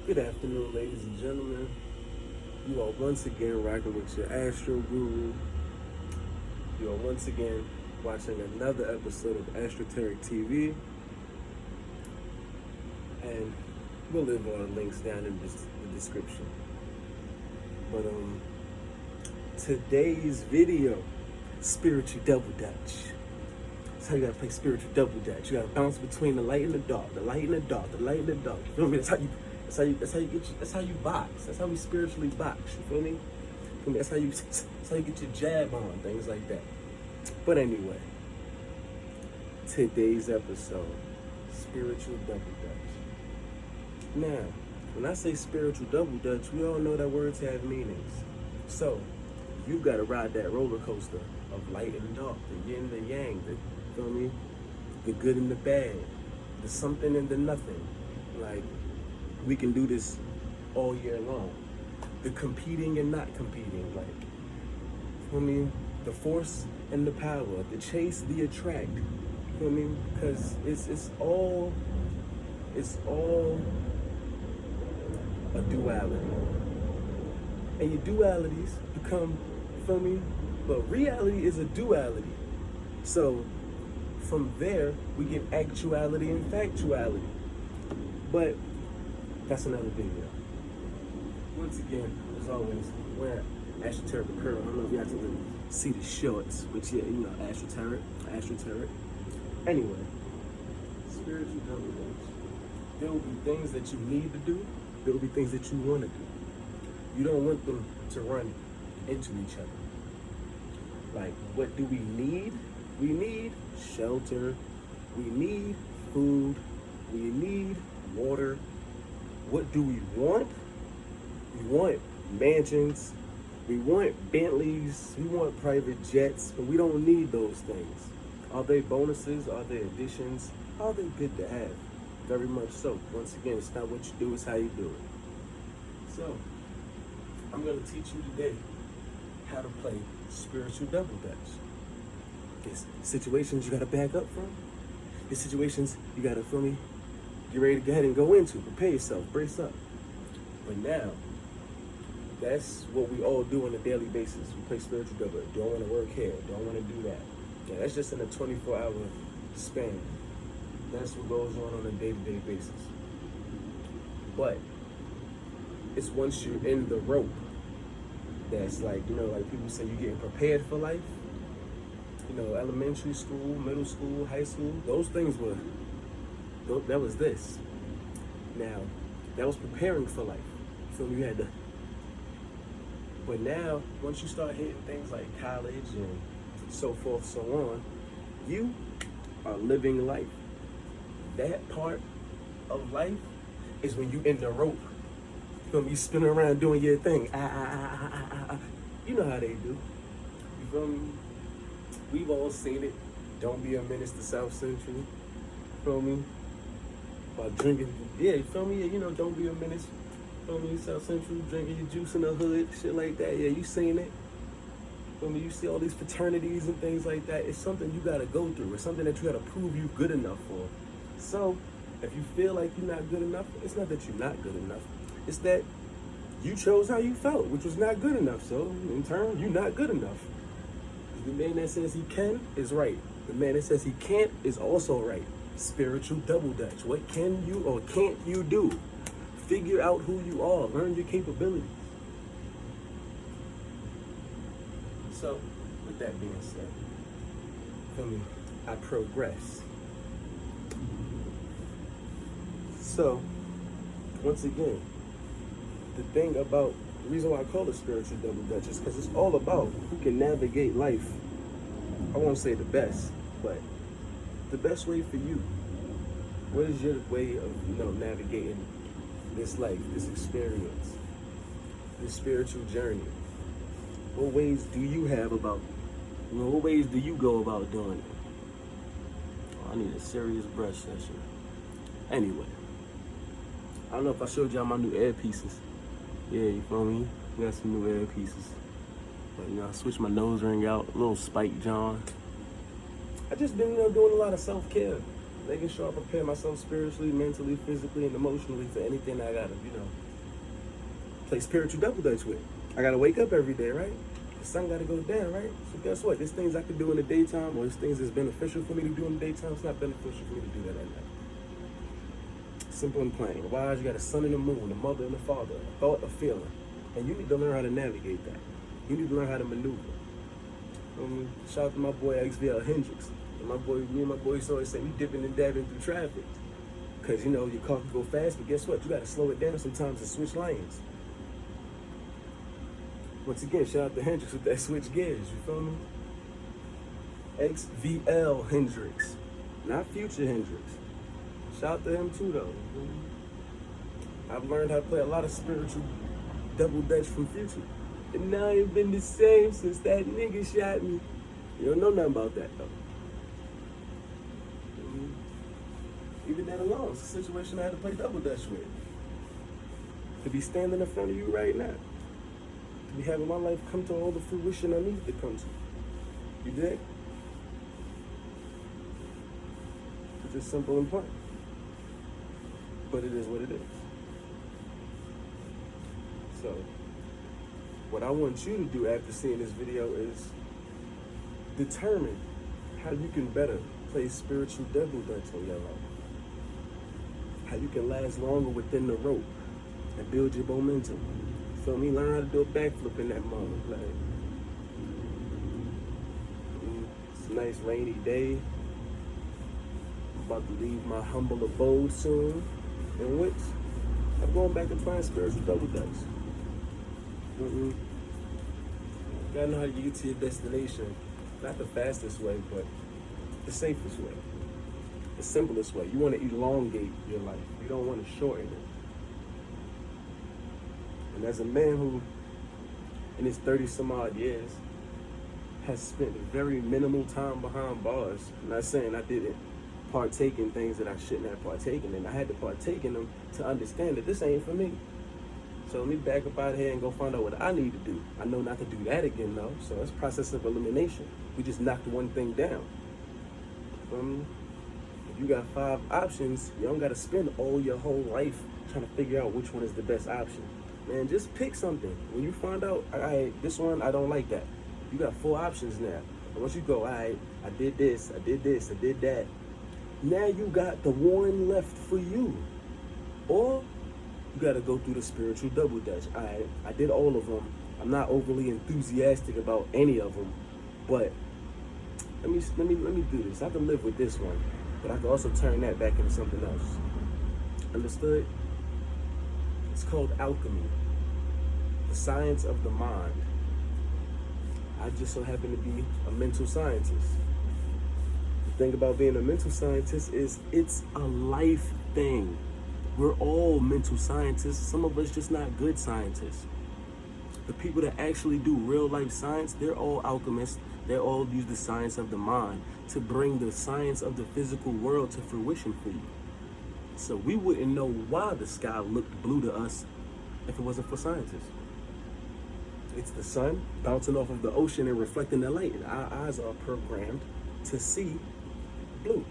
Good afternoon, ladies and gentlemen. You are once again rocking with your Astro Guru. You are once again watching another episode of Astroterictv, and we'll leave all the links down in the description. But today's video, spiritual double dutch. That's how you gotta play spiritual double dutch. You gotta bounce between the light and the dark, the light and the dark, the light and the dark. You feel me? That's how you box. That's how we spiritually box. You feel me? That's how you get your jab on, things like that. But anyway, today's episode, spiritual double dutch. Now, when I say spiritual double dutch, we all know that words have meanings. So you gotta ride that roller coaster of light and dark, the yin and the yang, feel me? The good and the bad, the something and the nothing. Like, we can do this all year long. The competing and not competing, like, feel me? The force and the power, the chase, the attract, feel me? Because it's all a duality. And your dualities become, feel me? But reality is a duality. So from there, we get actuality and factuality. But that's another video. Once again, as always, we're Astrotericapparel. I don't know if you have to really see the shorts, but yeah, you know, Astroteric. Anyway, spiritual double dutch. There will be things that you need to do. There will be things that you want to do. You don't want them to run into each other. Like, what do we need? We need shelter. We need food. We need water. What do we want? We want mansions. We want Bentleys. We want private jets, but we don't need those things. Are they bonuses? Are they additions? Are they good to have? Very much so. Once again, it's not what you do, it's how you do it. So, I'm going to teach you today how to play spiritual double dutch. There's situations you got to back up from. There's situations you got to, feel me, get ready to go ahead and go into. Prepare yourself, brace up. But now, that's what we all do on a daily basis. We play spiritual double dutch. Don't want to work here, don't want to do that. Yeah, that's just in a 24-hour span. That's what goes on a day-to-day basis. But it's once you're in the rope that's like, you know, like people say, you're getting prepared for life. You know, elementary school, middle school, high school, those things were, that was this. Now, that was preparing for life. So you had to, but now, once you start hitting things like college and so forth, so on, you are living life. That part of life is when you in the rope. You feel me? You spinning around doing your thing. You know how they do. You feel me? We've all seen it. Don't be a menace to South Central. You feel me? By drinking. Yeah, you feel me? Yeah, you know, don't be a menace. You feel me? South Central, drinking your juice in the hood, shit like that. Yeah, you seen it. Feel me? You see all these fraternities and things like that. It's something you gotta go through. It's something that you gotta prove you good enough for. So, if you feel like you're not good enough, it's not that you're not good enough. It's that you chose how you felt, which was not good enough. So, in turn, you're not good enough. The man that says he can is right. The man that says he can't is also right. Spiritual double dutch. What can you or can't you do? Figure out who you are. Learn your capabilities. So, with that being said, feel me? I progress. So, once again, the thing about, the reason why I call it spiritual double dutch is because it's all about who can navigate life. I won't say the best, but the best way for you. What is your way of, you know, navigating this life, this experience, this spiritual journey? What ways do you have about, you know, what ways do you go about doing it? Oh, I need a serious brush session. Anyway, I don't know if I showed y'all my new earpieces. Yeah, you feel me? We got some new earpieces. But, you know, I switched my nose ring out, a little Spike John. I just been, you know, doing a lot of self-care. making sure I prepare myself spiritually, mentally, physically, and emotionally for anything I gotta, play spiritual double dutch with. I gotta wake up every day, right? The sun gotta go down, right? So guess what? There's things I could do in the daytime, or there's things that's beneficial for me to do in the daytime. It's not beneficial for me to do that at night. Simple and plain. Why? You got a sun and a moon, a mother and a father, a thought, a feeling. And you need to learn how to navigate that. You need to learn how to maneuver. Shout out to my boy XVL Hendricks. And me and my boys always say we dipping and dabbing through traffic. Cause your car can go fast, but guess what? You gotta slow it down sometimes and switch lanes. Once again, shout out to Hendricks with that switch gears, you feel me? XVL Hendricks, not Future Hendricks. Shout out to him too though. I've learned how to play a lot of spiritual double dutch from Future. And now I ain't been the same since that nigga shot me. You don't know nothing about that though. Even that alone, it's a situation I had to play double dutch with. To be standing in front of you right now. To be having my life come to all the fruition I need to come to. You dig? It's just simple and plain. But it is what it is. So, what I want you to do after seeing this video is determine how you can better play spiritual double dutch in your life. How you can last longer within the rope and build your momentum. Feel me? Learn how to do a backflip in that moment. Like, it's a nice rainy day. I'm about to leave my humble abode soon, in which I'm going back and playing spiritual double dutch. Gotta know how to get to your destination. Not the fastest way, but the safest way. The simplest way. You want to elongate your life. You don't want to shorten it. And as a man who, in his 30 some odd years, has spent very minimal time behind bars, I'm not saying I didn't partake in things that I shouldn't have partaken in. I had to partake in them to understand that this ain't for me. So let me back up out here and go find out what I need to do. I know not to do that again though, so it's a process of elimination. We just knocked one thing down. If you got 5 options, you don't gotta spend all your whole life trying to figure out which one is the best option. Man, just pick something. When you find out, this one, I don't like that. You got 4 options now. And once you go, I did this, I did this, I did that. Now you got the one left for you. Or you got to go through the spiritual double dutch. I did all of them. I'm not overly enthusiastic about any of them, but let me do this. I can live with this one, but I can also turn that back into something else. Understood? It's called alchemy, the science of the mind. I just so happen to be a mental scientist. The thing about being a mental scientist is it's a life thing. We're all mental scientists. Some of us just not good scientists. The people that actually do real life science, they're all alchemists. They all use the science of the mind to bring the science of the physical world to fruition for you. So we wouldn't know why the sky looked blue to us if it wasn't for scientists. It's the sun bouncing off of the ocean and reflecting the light. And our eyes are programmed to see blue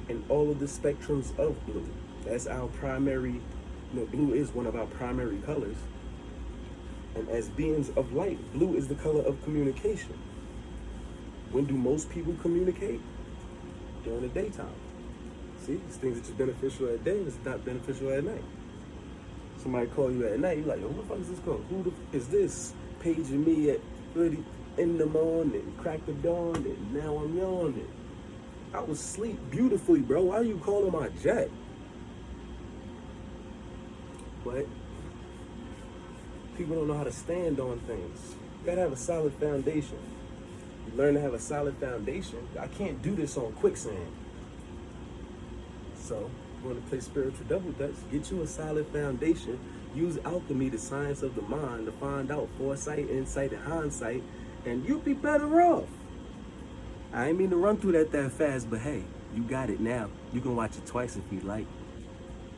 and all of the spectrums of blue. That's our primary, blue is one of our primary colors. And as beings of light, blue is the color of communication. When do most people communicate? During the daytime. See, these things that are beneficial at day is not beneficial at night. Somebody call you at night, you're like, yo, who the fuck is this call? Who the fuck is this? Paging me at 30 in the morning, crack the dawn, and now I'm yawning. I was asleep beautifully, bro. Why are you calling my jack? But people don't know how to stand on things. You gotta have a solid foundation. You learn to have a solid foundation. I can't do this on quicksand. So, you want to play spiritual double dutch, get you a solid foundation. Use alchemy, the science of the mind, to find out foresight, insight, and hindsight, and you'll be better off. I ain't mean to run through that fast, but hey, you got it now. You can watch it twice if you like.